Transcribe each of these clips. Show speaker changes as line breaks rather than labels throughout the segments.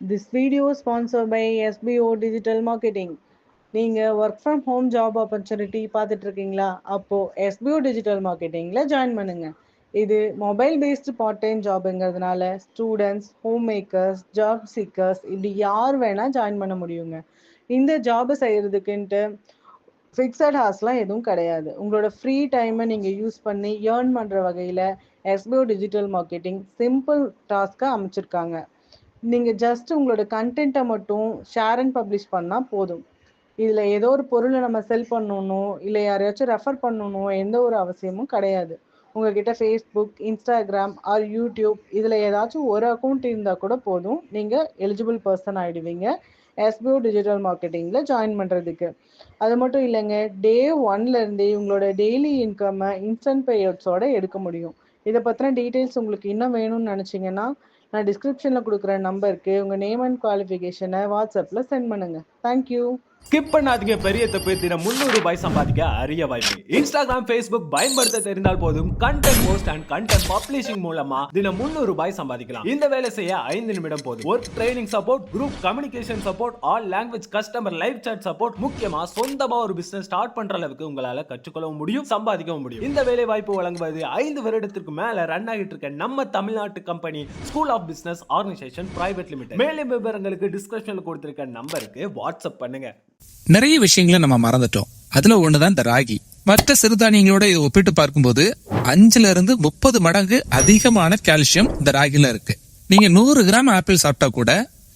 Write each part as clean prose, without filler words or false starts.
This video is sponsored by SBO Digital Marketing. நீங்கள் work from home job opportunity பார்த்துட்டு இருக்கீங்களா? அப்போது SBO digital மார்க்கெட்டிங்கில் ஜாயின் பண்ணுங்கள். இது மொபைல் பேஸ்டு பார்ட் டைம் ஜாபுங்கிறதுனால students, home makers, job seekers இப்படி யார் வேணால் ஜாயின் பண்ண முடியுங்க. இந்த ஜாபை செய்கிறதுக்குன்ட்டு ஃபிக்ஸட் ஹார்ஸ்லாம் எதுவும் கிடையாது. உங்களோட ஃப்ரீ டைமை நீங்கள் யூஸ் பண்ணி ஏர்ன் பண்ணுற வகையில் SBO டிஜிட்டல் மார்க்கெட்டிங் சிம்பிள் டாஸ்க்காக அமைச்சிருக்காங்க. நீங்கள் ஜஸ்ட் உங்களோட கண்டென்ட்டை மட்டும் ஷேர் அண்ட் பப்ளிஷ் பண்ணால் போதும். இதில் ஏதோ ஒரு பொருளை நம்ம செல் பண்ணணும், இல்லை யாரையாச்சும் ரெஃபர் பண்ணணும், எந்த ஒரு அவசியமும் கிடையாது. உங்ககிட்ட ஃபேஸ்புக், இன்ஸ்டாகிராம் ஆர் யூடியூப் இதில் ஏதாச்சும் ஒரு அக்கௌண்ட் இருந்தால் கூட போதும், நீங்கள் எலிஜிபிள் பர்சன் ஆகிடுவீங்க SBO டிஜிட்டல் மார்க்கெட்டிங்கில் ஜாயின் பண்ணுறதுக்கு. அது மட்டும் இல்லைங்க, டே 1லேருந்தே உங்களோட டெய்லி இன்கம்மை இன்ஸ்டன்ட் பேஅவுட்ஸோட எடுக்க முடியும். இதை பற்றின டீட்டெயில்ஸ் உங்களுக்கு இன்னும் வேணும்னு நினச்சிங்கன்னா நான் டிஸ்கிரிப்ஷனில் கொடுக்குற நம்பருக்கு உங்கள் நேம் அண்ட் குவாலிஃபிகேஷனை வாட்ஸ்அப்பில் சென்ட் பண்ணுங்கள். தேங்க்யூ.
ஸ்கிப் பண்ணாதீங்க. பெரிய தப்பு. தினம் 300 ரூபாய் சம்பாதிக்க அரிய வாய்ப்பு. இன்ஸ்டாகிராம், ஃபேஸ்புக் பயன்படுத்த தெரிந்தால் போதும், content post and content publishing மூலமா தினம் 300 ரூபாய் சம்பாதிக்கலாம். இந்த வேலை செய்ய 5 நிமிடம் போதும். Work training support, group communication support, all language customer live chat support, முக்கியமா சொந்தமா ஒரு பிசினஸ் ஸ்டார்ட் பண்ற அளவுக்கு உங்களால கற்றுக்கொள்ளவும் முடியும், சம்பாதிக்கவும் முடியும். இந்த வேலை வாய்ப்பு வழங்குவது 5 வருடத்திற்கு மேல ரன் ஆகிட்டு இருக்க நம்ம தமிழ்நாட்டு company school of business organisation private limited. மேலும் விவரங்களுக்கு டிஸ்கிரிப்ஷன்ல கொடுத்திருக்க நம்பருக்கு வாட்ஸ்அப் பண்ணுங்க.
நிறைய விஷயங்களை நம்ம மறந்துட்டோம். அதுல ஒண்ணுதான் இந்த ராகி. மற்ற சிறுதானியங்களோட இதை ஒப்பிட்டு பார்க்கும்போது 5-30 மடங்கு அதிகமான கால்சியம் இந்த ராகில இருக்கு. நீங்க 100 கிராம் ஆப்பிள் சாப்பிட்டா கூட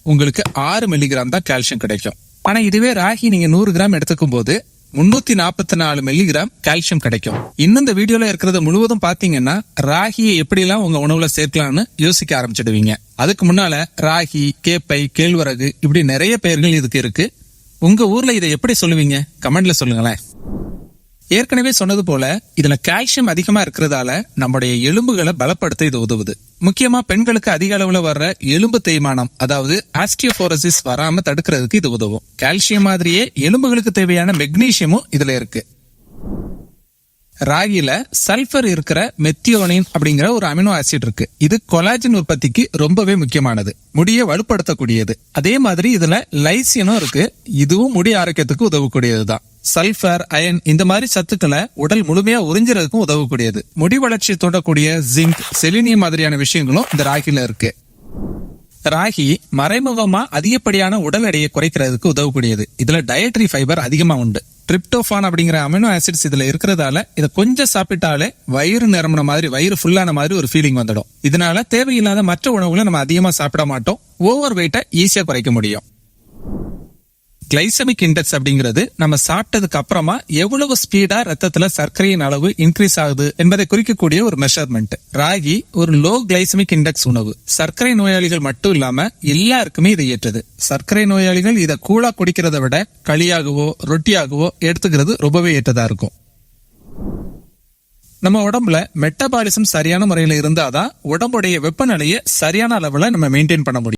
உங்களுக்கு 6 மில்லிகிராம் தான் கால்சியம் கிடைக்கும். ஆனா இதுவே ராகி நீங்க 100 கிராம் எடுத்துக்கும் போது 344 மில்லிகிராம் கால்சியம் கிடைக்கும். இன்னும் இந்த வீடியோல இருக்கிறத முழுவதும் பாத்தீங்கன்னா ராகியை எப்படி எல்லாம் உங்க உணவுல சேர்க்கலாம்னு யோசிக்க ஆரம்பிச்சிடுவீங்க. அதுக்கு முன்னால ராகி, கேப்பை, கேழ்வரகு இப்படி நிறைய பெயர்கள் இதுக்கு இருக்கு. உங்க ஊர்ல இதை எப்படி சொல்லுவீங்க? கமெண்ட்ல சொல்லுங்களேன். ஏற்கனவே சொன்னது போல இதுல கால்சியம் அதிகமா இருக்கிறதால நம்முடைய எலும்புகளை பலப்படுத்த இது உதவுது. முக்கியமா பெண்களுக்கு அதிக அளவுல வர்ற எலும்பு தேய்மானம், அதாவது ஆஸ்டியோபோரோசிஸ் வராம தடுக்கிறதுக்கு இது உதவும். கால்சியம் மாதிரியே எலும்புகளுக்கு தேவையான மெக்னீசியமும் இதுல இருக்கு. ராகில சல்பர் இருக்கிற மெத்தியோனின் அப்படிங்கிற ஒரு அமினோ ஆசிட் இருக்கு. இது கொலாஜன் உற்பத்திக்கு ரொம்பவே முக்கியமானது, முடியை வலுப்படுத்தக்கூடியது. அதே மாதிரி இதுல லைசியனும் இருக்கு. இதுவும் முடி ஆரோக்கியத்துக்கு உதவக்கூடியதுதான். சல்பர், அயன் இந்த மாதிரி சத்துக்களை உடல் முழுமையா உறிஞ்சுறதுக்கும் உதவக்கூடியது. முடி வளர்ச்சி தூண்டக்கூடிய ஜிங்க், செலினியம் மாதிரியான விஷயங்களும் இந்த ராகில இருக்கு. ராகி மறைமுகமா அதிகப்படியான உடல் எடையை குறைக்கிறதுக்கு உதவக்கூடியது. இதுல டயட்ரி ஃபைபர் அதிகமா உண்டு. டிரிப்டோபான் அப்படிங்கிற அமினோ ஆசிட்ஸ் இதுல இருக்கிறதால இதை கொஞ்சம் சாப்பிட்டாலே வயிறு நிரம்பின மாதிரி, வயிறு ஃபுல்லான மாதிரி ஒரு ஃபீலிங் வந்துடும். இதனால தேவையில்லாத மற்ற உணவுகளை நம்ம அதிகமா சாப்பிட மாட்டோம். ஓவர் வெயிட்டை ஈஸியா குறைக்க முடியும். கிளைசமிக் இண்டெக்ஸ் அப்படிங்கிறது நம்ம சாப்பிட்டதுக்கு அப்புறமா எவ்வளவு ஸ்பீடா ரத்தத்துல சர்க்கரையின் அளவு இன்க்ரீஸ் ஆகுது என்பதை குறிக்கக்கூடிய ஒரு மெஷர்மெண்ட். ராகி ஒரு லோ கிளைசமிக் இண்டெக்ஸ் உணவு. சர்க்கரை நோயாளிகள் மட்டும் இல்லாம எல்லாருக்குமே இதை ஏற்றது. சர்க்கரை நோயாளிகள் இதை கூழா குடிக்கிறத விட களியாகவோ ரொட்டியாகவோ எடுத்துக்கிறது ரொம்பவே ஏற்றதா இருக்கும். நம்ம உடம்புல மெட்டபாலிசம் சரியான முறையில இருந்தாதான் உடம்புடைய வெப்பநிலையை சரியான அளவுல நம்ம மெயின்டைன் பண்ண முடியும்.